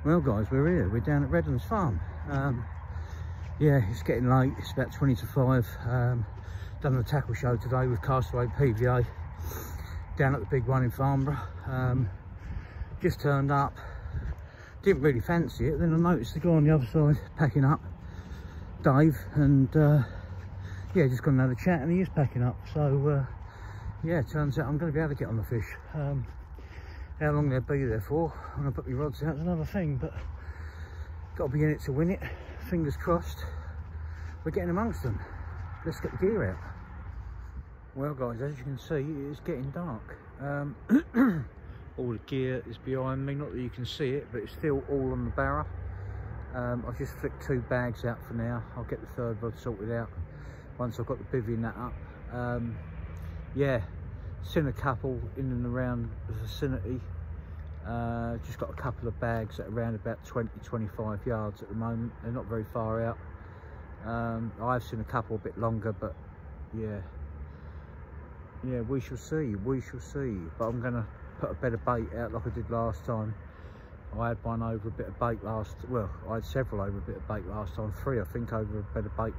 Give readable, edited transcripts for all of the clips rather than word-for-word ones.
Well guys, we're here, we're down at Redlands farm. Yeah, it's getting late, it's about 20 to 5. Done the tackle show today with Castawaypva down at the big one in Farnborough. Just turned up, didn't really fancy it, then I noticed the guy on the other side packing up, Dave, and yeah, just gone and had a chat and he is packing up. So yeah, it turns out I'm going to be able to get on the fish. How long they'll be there for, I'm going to put my rods out, is another thing, but got to be in it to win it. Fingers crossed, we're getting amongst them. Let's get the gear out. Well guys, as you can see, it is getting dark. All the gear is behind me, not that you can see it, but it's still all on the barrow. I've just flicked 2 bags out for now. I'll get the 3rd rod sorted out once I've got the bivvy and that up. Yeah, seen a couple in and around the vicinity. Just got a couple of bags at around about 20-25 yards at the moment. They're not very far out. I've seen a couple a bit longer, but yeah, we shall see, but I'm gonna put a better bait out like I did last time. I had one over a bit of bait well, I had several over a bit of bait last time, 3 I think over a bit of bait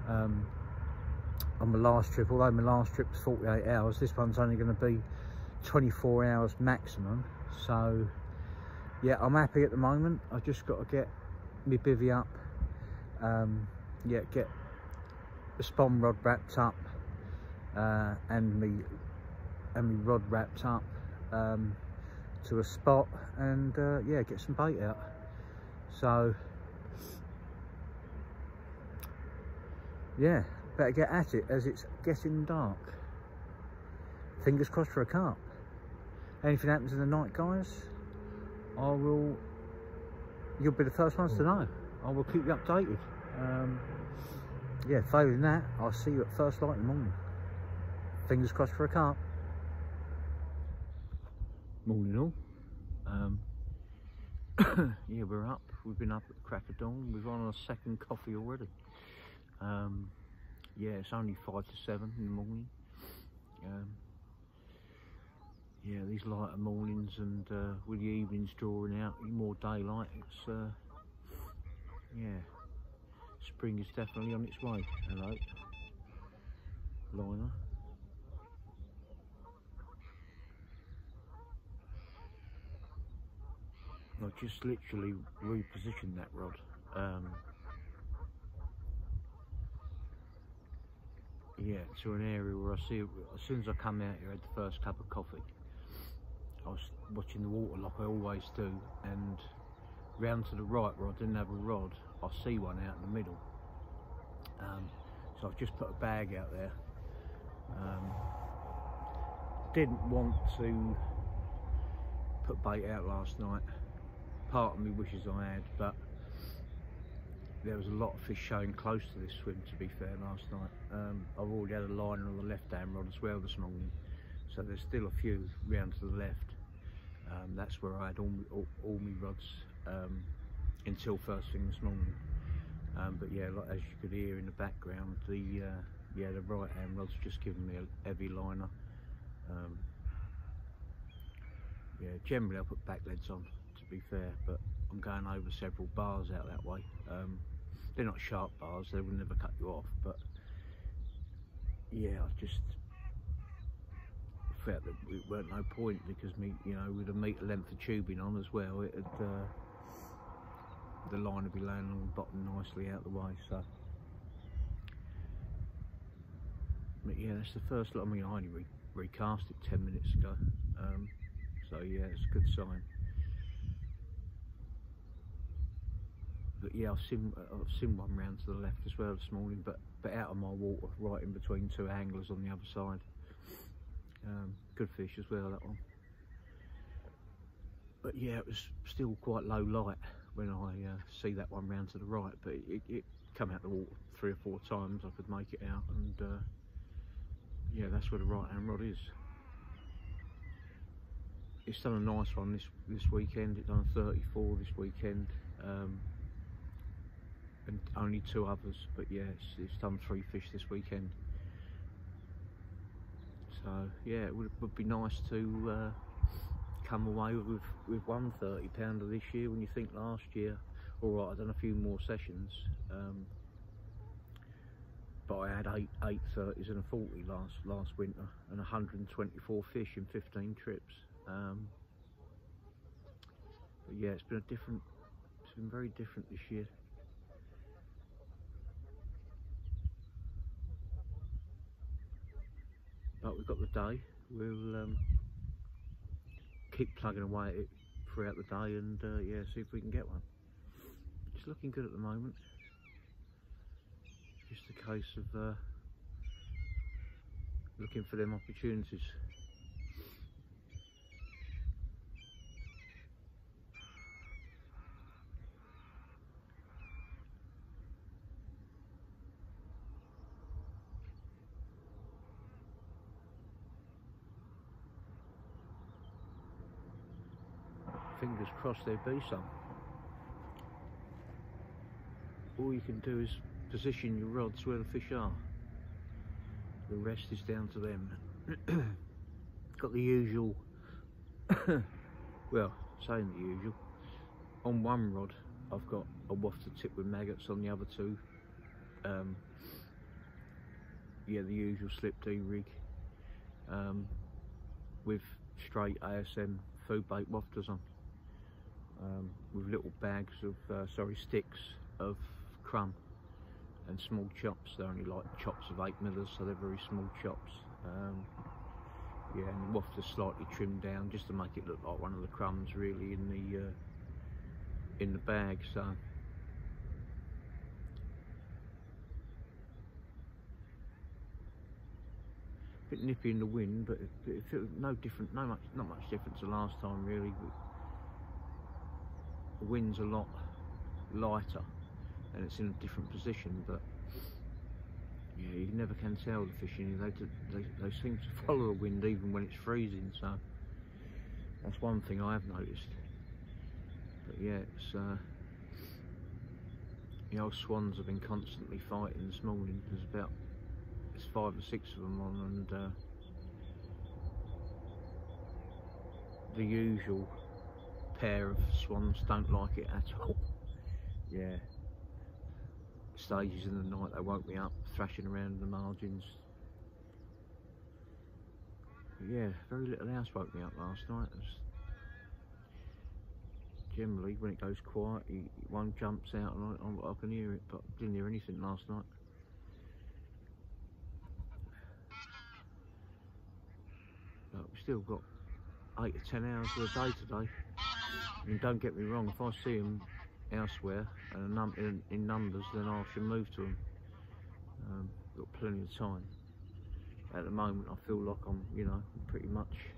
on my last trip. Although my last trip was 48 hours, this one's only going to be 24 hours maximum. So yeah, I'm happy at the moment. I've just got to get my bivvy up, yeah, get the spawn rod wrapped up, and me rod wrapped up to a spot, and yeah, get some bait out. So yeah, better get at it as it's getting dark. Fingers crossed for a carp. Anything happens in the night, guys, you'll be the first ones to know. I will keep you updated. Yeah, failing that, I'll see you at first light in the morning. Fingers crossed for a carp. Morning all. Yeah, we're up. We've been up at the crack of dawn. We've on our 2nd coffee already. Yeah, it's only 5 to 7 in the morning. Yeah, these lighter mornings and with the evenings drawing out, more daylight, it's yeah, spring is definitely on its way. Hello, liner. I've just literally repositioned that rod. Yeah, to an area where I see it. As soon as I come out here, I had the first cup of coffee, I was watching the water like I always do, and round to the right where I didn't have a rod, I see one out in the middle. So I've just put a bag out there. Didn't want to put bait out last night. Part of me wishes I had, but there was a lot of fish showing close to this swim, to be fair, last night. I've already had a liner on the left-hand rod as well this morning, so there's still a few round to the left. That's where I had all my rods until first thing this morning. But yeah, like, as you could hear in the background, the right-hand rod's just giving me a heavy liner. Yeah, generally I put back leads on, to be fair, but I'm going over several bars out that way. They're not sharp bars, they will never cut you off, but yeah, I just felt that it weren't no point, because me, you know, with a metre length of tubing on as well, it'd the line would be laying on the bottom nicely out the way. So, but yeah, that's the first lot. I mean, I only recast it 10 minutes ago, so yeah, it's a good sign. But yeah, I've seen one round to the left as well this morning, but out of my water, right in between 2 anglers on the other side. Good fish as well, that one. But yeah, it was still quite low light when I see that one round to the right, but it come out the water 3 or 4 times. I could make it out, and yeah, that's where the right hand rod is. It's done a nice one this weekend. It's done a 34 this weekend, and only 2 others, but yeah, it's done 3 fish this weekend. So yeah, it would be nice to come away with one 30-pounder this year, when you think last year, all right, I've done a few more sessions, but I had eight 30s and a 40 last winter, and 124 fish in 15 trips. But yeah, it's been very different this year. But we've got the day. We'll keep plugging away at it throughout the day, and yeah, see if we can get one. It's looking good at the moment. Just a case of looking for them opportunities. Fingers crossed there be some. All you can do is position your rods where the fish are. The rest is down to them. Got the usual, well, saying the usual, on one rod I've got a wafter tip with maggots, on the other two, yeah, the usual slip D rig, with straight ASM food bait wafters on, with little bags of, sticks of crumb and small chops. They're only like chops of 8 millers, so they're very small chops. Yeah, and the wafter's slightly trimmed down just to make it look like one of the crumbs really in the bag. So a bit nippy in the wind, but it feels no different, not much different to last time really. But the wind's a lot lighter and it's in a different position, but yeah, you never can tell the fish in here. They seem to follow the wind even when it's freezing, so that's one thing I have noticed. But yeah, it's the old swans have been constantly fighting this morning. There's 5 or 6 of them on, and the usual pair of swans don't like it at all. Yeah, stages in the night they woke me up thrashing around the margins. But yeah, very little else woke me up last night. Generally when it goes quiet, one jumps out and I can hear it, but I didn't hear anything last night. But we've still got 8 to 10 hours of the day today. I mean, don't get me wrong, if I see them elsewhere and in numbers, then I should move to them. Got plenty of time. At the moment I feel like I'm, you know, pretty much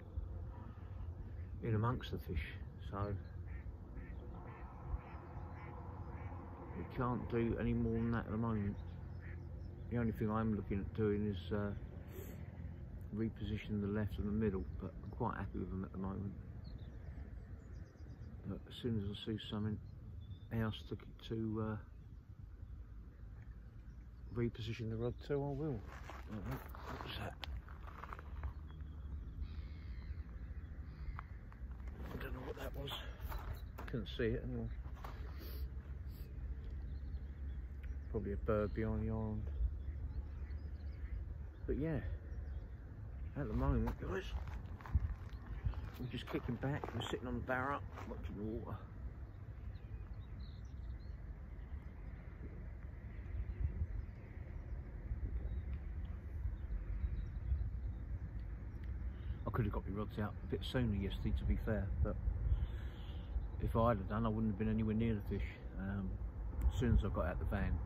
in amongst the fish, so we can't do any more than that at the moment. The only thing I'm looking at doing is reposition the left and the middle, but I'm quite happy with them at the moment. But as soon as I see something else to reposition the rod to, I will. What was that? I don't know what that was. Couldn't see it anyway. Probably a bird behind the island. But yeah, at the moment, guys, we're just kicking back. We're sitting on the barra, watching the water. I could have got my rods out a bit sooner yesterday, to be fair, but if I had done, I wouldn't have been anywhere near the fish. As soon as I got out the van,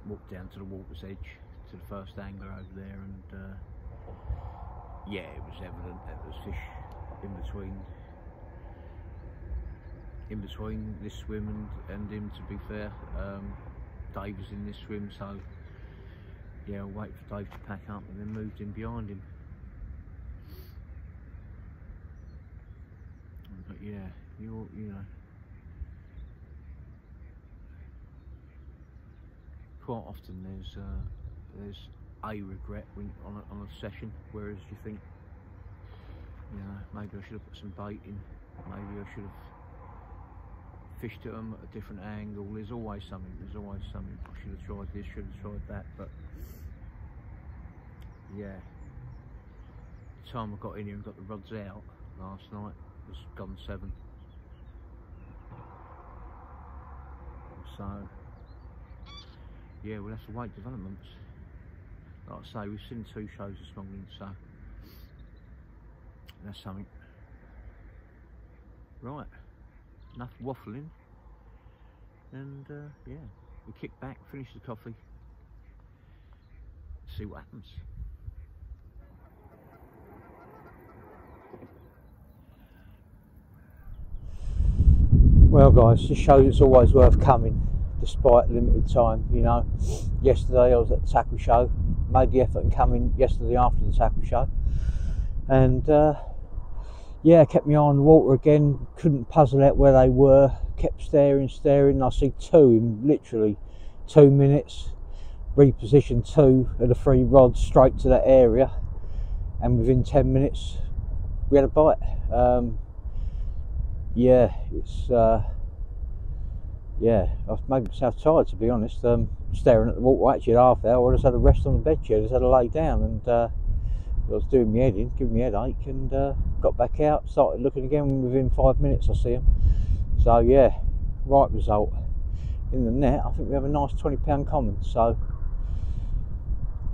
walked down to the water's edge, to the first angler over there, and yeah, it was evident that there was fish in between this swim and him, to be fair. Dave was in this swim, so yeah, I'll wait for Dave to pack up and then moved in behind him. But yeah, you know, quite often there's a regret when on a session, whereas you think You know, maybe I should have put some bait in. Maybe I should have fished at them at a different angle. There's always something. There's always something. I should have tried this. Should have tried that. But yeah, the time I got in here and got the rods out last night was gone 7. So yeah, we'll have to wait developments. Like I say, we've seen 2 shows this morning, so that's something. Right, enough waffling, and yeah, we kick back, finish the coffee, see what happens. Well guys, this shows it's always worth coming despite limited time. You know, yesterday I was at the tackle show, made the effort in coming yesterday after the tackle show, and yeah, kept my eye on the water again, couldn't puzzle out where they were, kept staring, I see 2 in literally 2 minutes, repositioned 2 of the 3 rods straight to that area, and within 10 minutes we had a bite. Yeah, it's yeah, I've made myself tired, to be honest, staring at the water. Actually, at half hour I just had a rest on the bed chair, just had to lay down, and I was doing my head in, giving me a headache, and got back out, started looking again. Within 5 minutes I see them. So yeah, right result. In the net, I think we have a nice 20-pound common, so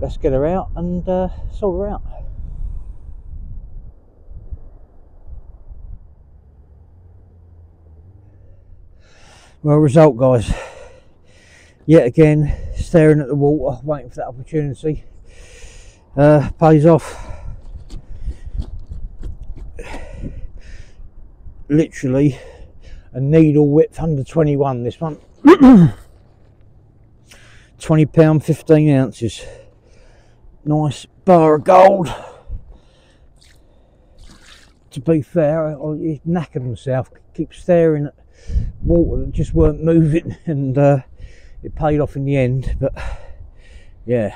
let's get her out and sort her out. Well, result guys, yet again staring at the water, waiting for that opportunity. Pays off. Literally a needle width under 21 this one. 20 pound 15 ounces. Nice bar of gold. To be fair, I knackered myself, keep staring at water that just weren't moving, and it paid off in the end. But yeah,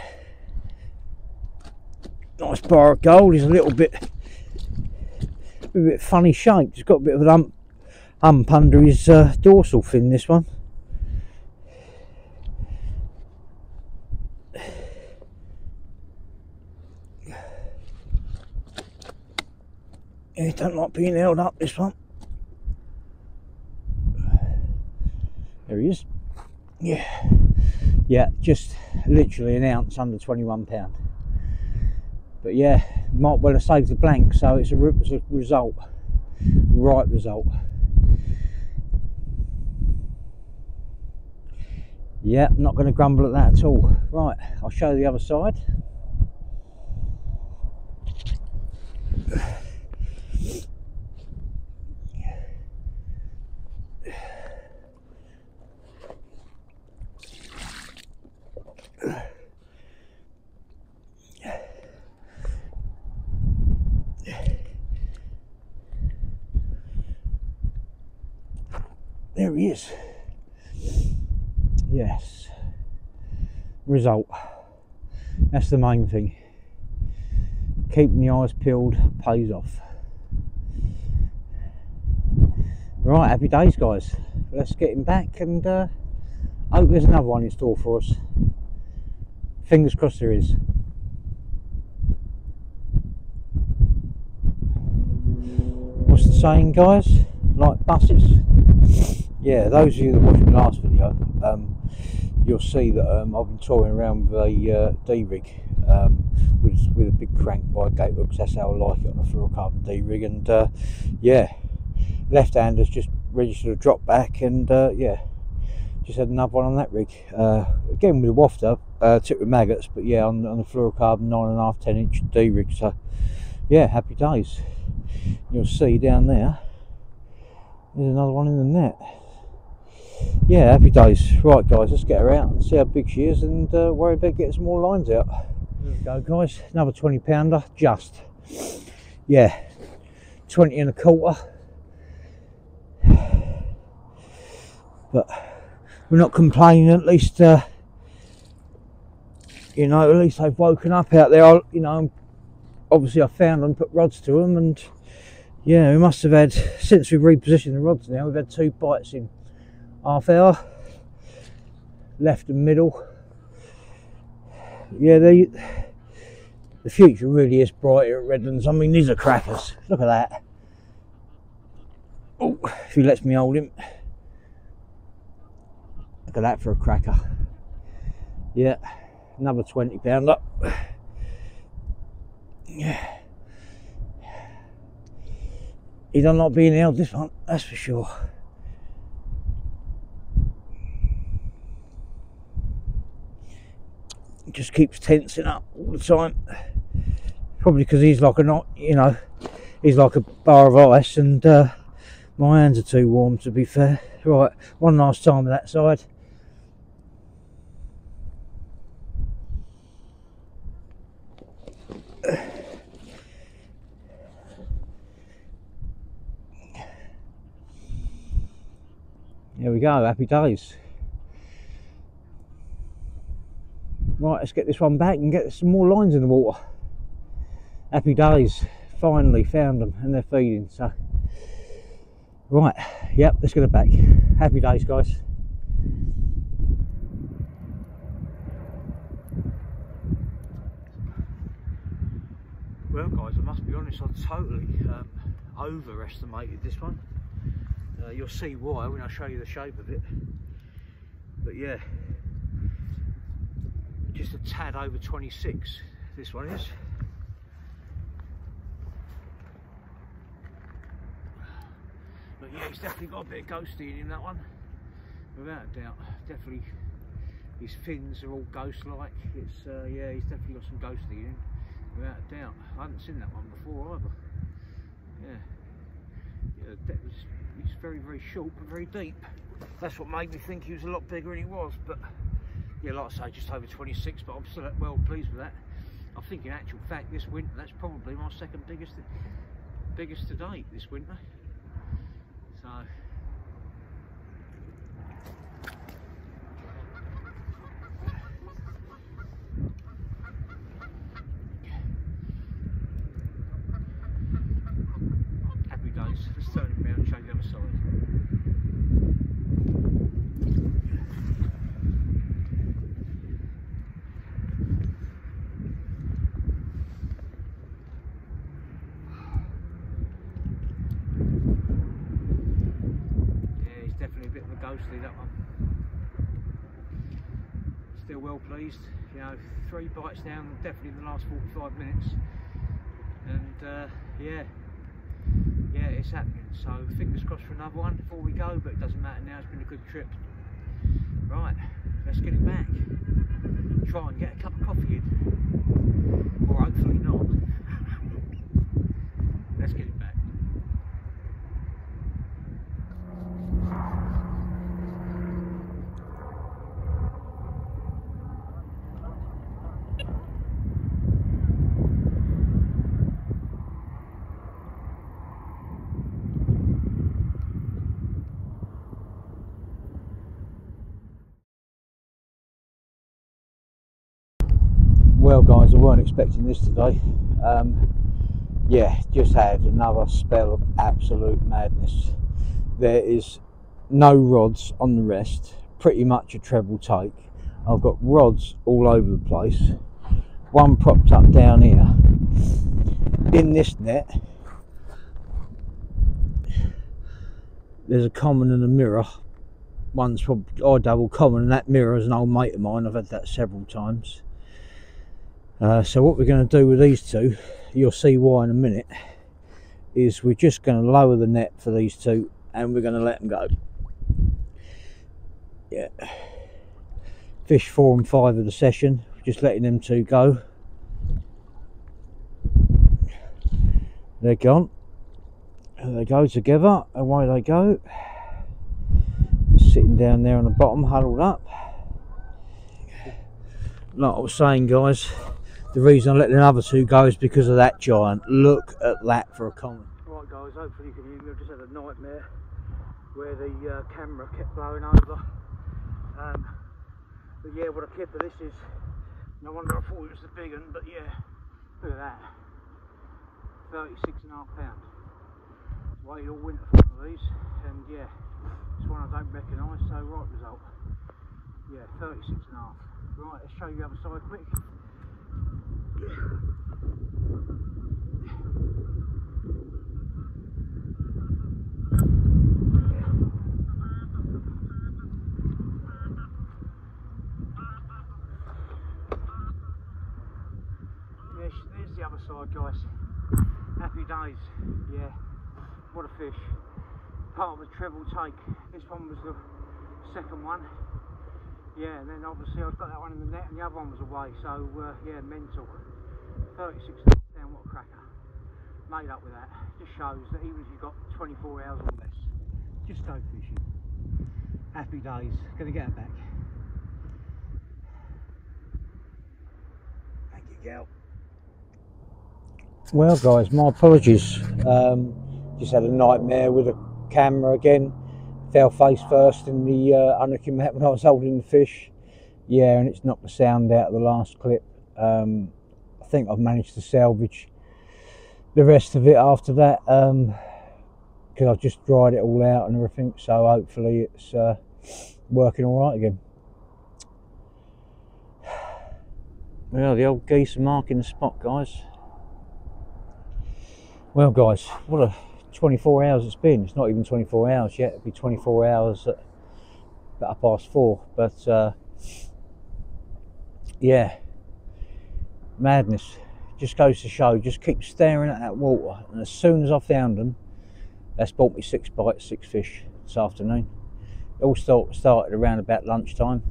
nice bar of gold. Is a little bit funny shaped. It's got a bit of an hump under his dorsal fin, this one. Yeah, he don't like being held up, this one. There he is. Yeah, yeah, just literally an ounce under 21 pound. But yeah, might well have saved the blank, so it's a result, right result. Yeah, not going to grumble at that at all. Right, I'll show you the other side. There he is. Yes, result. That's the main thing. Keeping the eyes peeled pays off. Right, happy days guys. Let's get him back, and hope there's another one in store for us. Fingers crossed there is. What's the saying, guys? Like buses. Yeah, those of you that watched my last video, you'll see that I've been touring around with a D-rig with a big crank by gate hooks. That's how I like it on a fluorocarbon D-rig. And yeah, left-hander's just registered a drop back, and yeah, just had another one on that rig. Again with a wafter, tipped with maggots, but yeah, on the fluorocarbon 9.5, 10-inch D-rig. So yeah, happy days. You'll see down there, there's another one in the net. Yeah, happy days. Right guys, let's get her out and see how big she is, and worry about getting some more lines out. There we go guys, another 20 pounder, just. Yeah, 20 1/4. But we're not complaining, at least you know, at least they've woken up out there. You know, obviously I found them, put rods to them, and Yeah, we must have had, since we've repositioned the rods now, we've had 2 bites in half hour, left and middle. Yeah, the future really is bright here at Redlands. I mean, these are crackers. Look at that. Oh, if he lets me hold him. Look at that for a cracker. Yeah, another 20 pounder. Yeah. He doesn't like being held, this one, that's for sure. He just keeps tensing up all the time. Probably because he's like a not, you know, he's like a bar of ice, and my hands are too warm, to be fair. Right, one last time with that side. There we go, happy days. Right, let's get this one back and get some more lines in the water. Happy days, finally found them, and they're feeding, so. Right, yep, let's get it back. Happy days, guys. Well, guys, I must be honest, I totally overestimated this one. You'll see why when I show you the shape of it. But yeah, just a tad over 26, this one is. But yeah, he's definitely got a bit of ghosty in him, that one, without a doubt. Definitely, his fins are all ghost-like. It's yeah, he's definitely got some ghosty in him, without a doubt. I haven't seen that one before either. Yeah, he's very, very short but very deep. That's what made me think he was a lot bigger than he was. But yeah, like I say, just over 26. But I'm still well pleased with that. I think in actual fact, this winter, that's probably my second biggest to date this winter. So. Happy days. Let's turn it around and show you the other side. Yeah, he's definitely a bit of a ghostly, that one. Still well pleased. You know, 3 bites down, definitely in the last 45 minutes. And yeah, it's happening. So fingers crossed for another one before we go, but it doesn't matter now. It's been a good trip. Right, let's get it back. Try and get a cup of coffee in, or hopefully not. Let's get it back. Well, guys, I weren't expecting this today. Yeah, just had another spell of absolute madness. There is no rods on the rest, pretty much a treble take. I've got rods all over the place, one propped up down here. In this net, there's a common and a mirror. One's probably double common, and that mirror is an old mate of mine. I've had that several times. So what we're going to do with these two, you'll see why in a minute, is we're just going to lower the net for these two and we're going to let them go. Yeah, fish 4 and 5 of the session, just letting them two go. They're gone. There they go together, away they go. Sitting down there on the bottom, huddled up. Like I was saying, guys, the reason I let the other two go is because of that giant. Look at that for a comment. Right, guys, hopefully you can hear me. I've just had a nightmare where the camera kept blowing over. But yeah, what a clip of this is. No wonder I thought it was the big one, but yeah, look at that. 36.5 pounds. Waited all winter for one of these, and yeah, it's one I don't recognise, so right result. Yeah, 36.5. Right, let's show you the other side quick. Yes, there's the other side, guys. Happy days. Yeah, what a fish. Part of the treble take. This one was the second one. Yeah, and then obviously I've got that one in the net and the other one was away, so yeah, mental. 36 down, what a cracker. Made up with that. Just shows that even if you've got 24 hours or less, just go fishing. Happy days. Gonna get her back. Thank you, gal. Well guys, my apologies. Just had a nightmare with a camera again. Fell face first in the unhooking mat when I was holding the fish. Yeah, and it's knocked the sound out of the last clip. I think I've managed to salvage the rest of it after that, because I've just dried it all out and everything, so hopefully it's working all right again. Well, the old geese are marking the spot, guys. Well guys, what a 24 hours it's been. It's not even 24 hours yet. It'll be 24 hours at 4:30, but yeah, madness. Just goes to show, just keep staring at that water, and as soon as I found them, that's brought me 6 bites, 6 fish this afternoon. It all started around about lunchtime,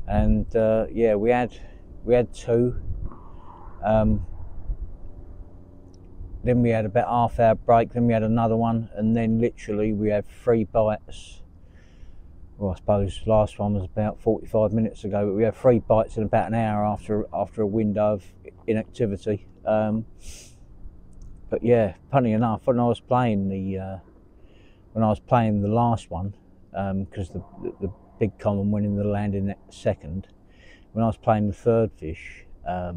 and yeah, we had 2. Then we had about half-hour break, then we had another one, and then literally we had 3 bites. Well, I suppose last one was about 45 minutes ago, but we had 3 bites in about an hour after a window of inactivity. But yeah, funny enough, when I was playing the last one, because the big common went in the landing net second, when I was playing the third fish at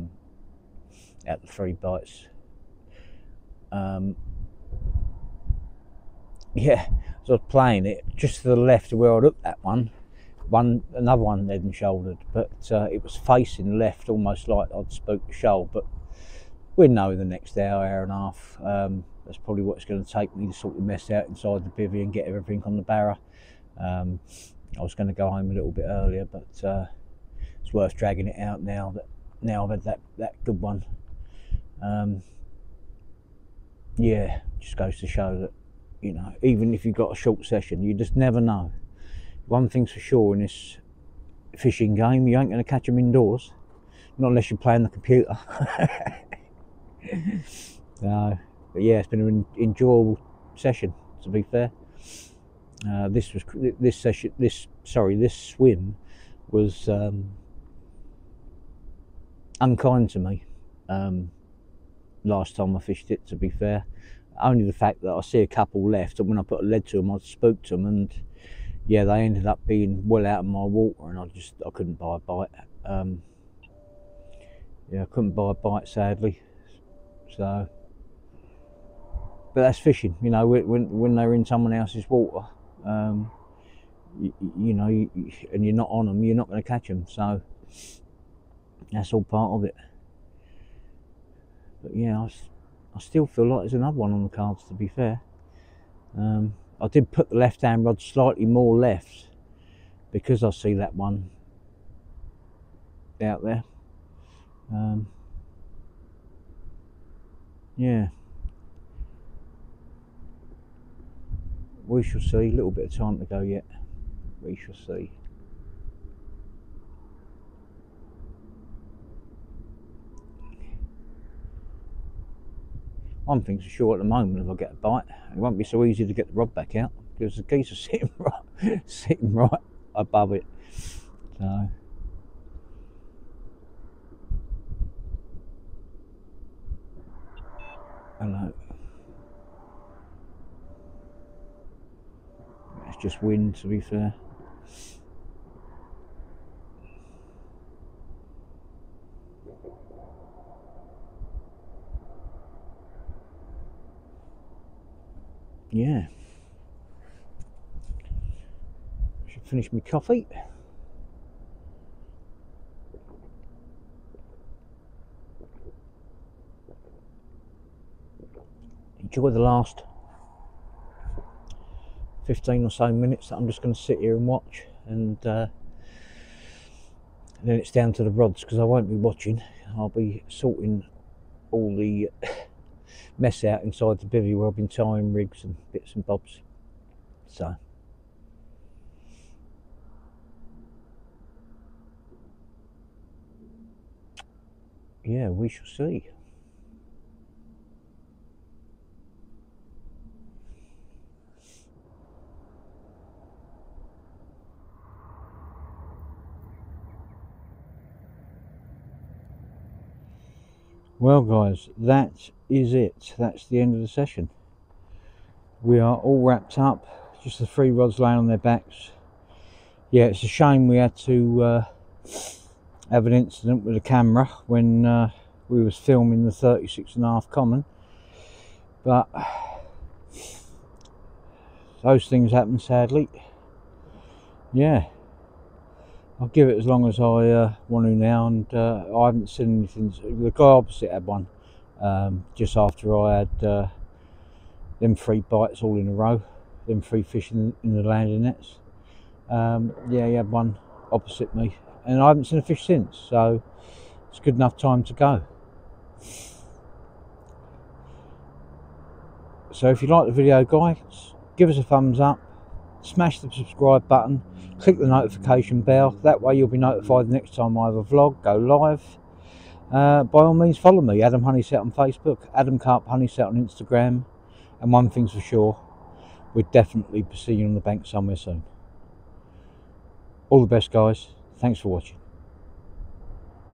the 3 bites, yeah, so I was playing it just to the left of where I looked at another one head and shouldered, but it was facing left, almost like I'd spooked the shoal. But we'd know in the next hour and a half. That's probably what it's going to take me to sort the mess out inside the bivvy and get everything on the barra. I was going to go home a little bit earlier, but it's worth dragging it out now I've had that good one. Yeah, just goes to show that, you know, even if you've got a short session, you just never know. One thing's for sure in this fishing game, you ain't going to catch them indoors, not unless you're playing the computer. No, but yeah, it's been an enjoyable session, to be fair. This swim was unkind to me last time I fished it, to be fair. Only the fact that I see a couple left, and when I put a lead to them I spooked them, and yeah, they ended up being well out of my water, and I couldn't buy a bite. Yeah, I couldn't buy a bite, sadly. So, but that's fishing, you know, when they're in someone else's water, you know, and you're not on them, you're not going to catch them. So that's all part of it. But yeah, I still feel like there's another one on the cards, to be fair. I did put the left hand rod slightly more left because I see that one out there. Yeah, we shall see. A little bit of time to go yet. We shall see. One thing's for sure, at the moment, if I get a bite, it won't be so easy to get the rod back out because the geese are sitting right above it. So hello. It's just wind, to be fair. yeah, should finish my coffee. Enjoy the last 15 or so minutes that I'm just going to sit here and watch, and then it's down to the rods, because I won't be watching. I'll be sorting all the mess out inside the bivvy where I've been tying rigs and bits and bobs. So yeah, we shall see. Well guys, that is it. That's the end of the session. We are all wrapped up, just the 3 rods laying on their backs. Yeah, it's a shame we had to have an incident with the camera when we was filming the 36.5 common, but those things happen, sadly. Yeah, I'll give it as long as I want to now, and I haven't seen anything. The guy opposite had one just after I had them 3 bites all in a row, them 3 fish in the landing nets. Yeah, he had one opposite me, and I haven't seen a fish since, so it's good enough time to go. So if you like the video, guys, give us a thumbs up, smash the subscribe button, click the notification bell. That way you'll be notified the next time I have a vlog go live. By all means, follow me, Adam Honeyset on Facebook, Adam Carp Honeyset on Instagram, and one thing's for sure, we'll definitely be seeing you on the bank somewhere soon. All the best, guys. Thanks for watching.